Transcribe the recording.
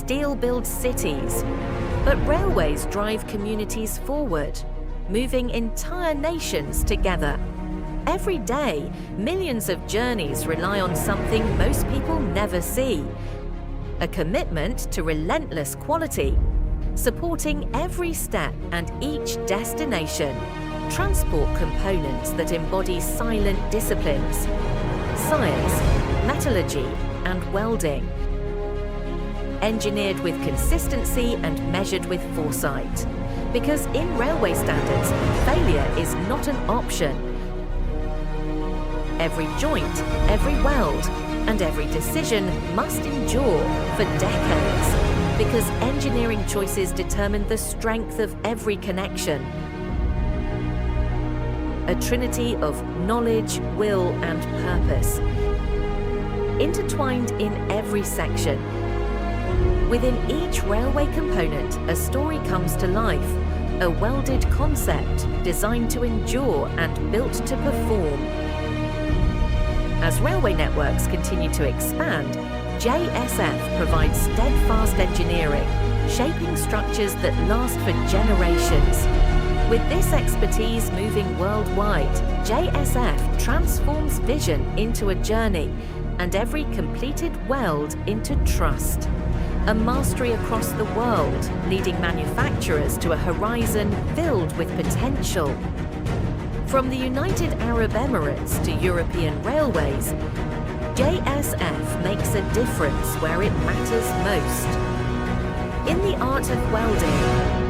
steel builds cities, but railways drive communities forward, moving entire nations together. Every day, millions of journeys rely on something most people never see: a commitment to relentless quality, supporting every step and each destination. Transport components that embody silent disciplines: science, metallurgy, and welding. Engineered with consistency and measured with foresight. Because in railway standards, failure is not an option. Every joint, every weld, and every decision must endure for decades. Because engineering choices determine the strength of every connection. A trinity of knowledge, will, and purpose, intertwined in every section. Within each railway component, a story comes to life, a welded concept designed to endure and built to perform. As railway networks continue to expand, JSF provides steadfast engineering, shaping structures that last for generations. With this expertise moving worldwide, JSF transforms vision into a journey and every completed weld into trust. A mastery across the world, leading manufacturers to a horizon filled with potential. From the United Arab Emirates to European railways, JSF makes a difference where it matters most. In the art of welding,